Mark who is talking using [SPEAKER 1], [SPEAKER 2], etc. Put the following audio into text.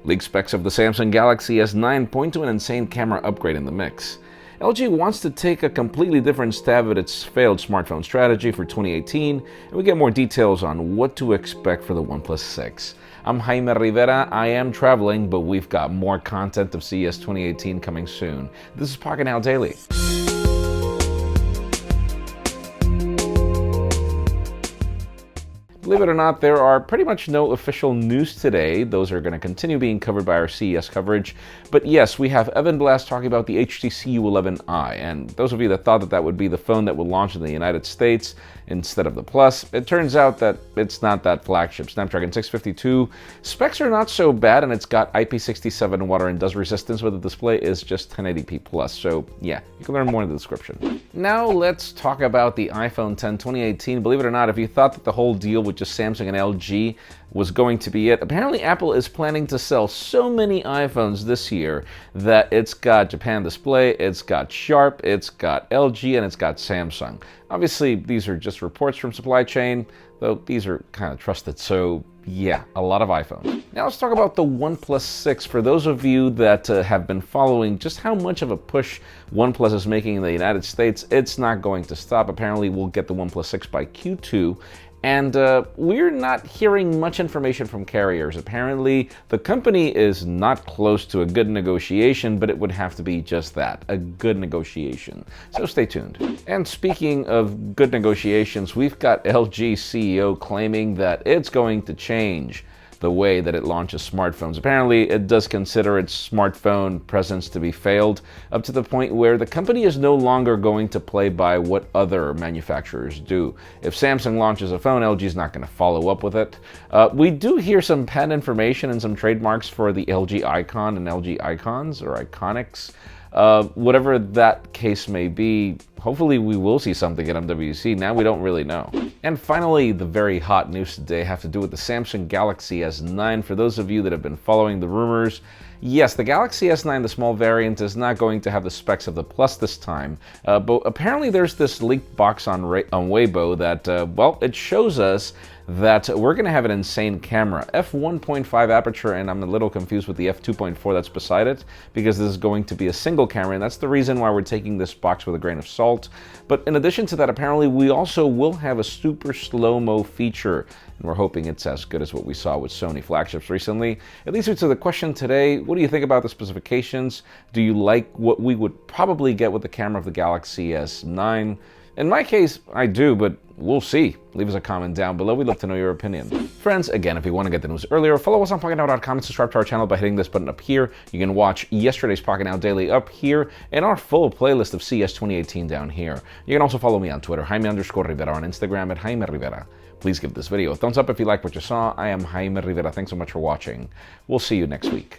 [SPEAKER 1] Leaked specs of the Samsung Galaxy S9 point to an insane camera upgrade in the mix. LG wants to take a completely different stab at its failed smartphone strategy for 2018, and we get more details on what to expect for the OnePlus 6. I'm Jaime Rivera. I am traveling, but we've got more content of CES 2018 coming soon. This is Pocketnow Daily. Believe it or not, there are pretty much no official news today. Those are going to continue being covered by our CES coverage. But yes, we have Blass talking about the HTC U11 EYE. And those of you that thought that that would be the phone that would launch in the United States instead of the Plus, it turns out that it's not that flagship. Snapdragon 652 specs are not so bad, and it's got IP67 water and dust resistance, but the display is just 1080p plus. So yeah, you can learn more in the description. Now let's talk about the iPhone X 2018. Believe it or not, if you thought that the whole deal with just Samsung and LG was going to be it, apparently Apple is planning to sell so many iPhones this year that it's got Japan Display, it's got Sharp, it's got LG, and it's got Samsung. Obviously, these are just reports from supply chain, though these are kind of trusted, so yeah, a lot of iPhones. Now let's talk about the OnePlus 6. For those of you that have been following just how much of a push OnePlus is making in the United States, it's not going to stop. Apparently, we'll get the OnePlus 6 by Q2. And we're not hearing much information from carriers. Apparently, the company is not close to a good negotiation, but it would have to be just that, a good negotiation. So stay tuned. And speaking of good negotiations, we've got LG CEO claiming that it's going to change the way that it launches smartphones. Apparently, it does consider its smartphone presence to be failed, up to the point where the company is no longer going to play by what other manufacturers do. If Samsung launches a phone, LG is not going to follow up with it. We do hear some patent information and some trademarks for the LG Icon and LG Icons, or Iconics. Whatever that case may be, hopefully we will see something at MWC. Now we don't really know. And finally, the very hot news today have to do with the Samsung Galaxy S9. For those of you that have been following the rumors, yes, the Galaxy S9, the small variant, is not going to have the specs of the Plus this time, but apparently there's this leaked box on Weibo that, well, it shows us that we're going to have an insane camera. f1.5 aperture, and I'm a little confused with the f2.4 that's beside it, because this is going to be a single camera, and that's the reason why we're taking this box with a grain of salt. But in addition to that, apparently we also will have a super slow-mo feature, and we're hoping it's as good as what we saw with Sony flagships recently. It leads me to the question today: what do you think about the specifications? Do you like what we would probably get with the camera of the Galaxy S9? In my case, I do, but we'll see. Leave us a comment down below. We'd love to know your opinion. Friends, again, if you want to get the news earlier, follow us on Pocketnow.com and subscribe to our channel by hitting this button up here. You can watch yesterday's Pocketnow Daily up here and our full playlist of CES 2018 down here. You can also follow me on Twitter, Jaime_Rivera, on Instagram at Jaime Rivera. Please give this video a thumbs up if you like what you saw. I am Jaime Rivera. Thanks so much for watching. We'll see you next week.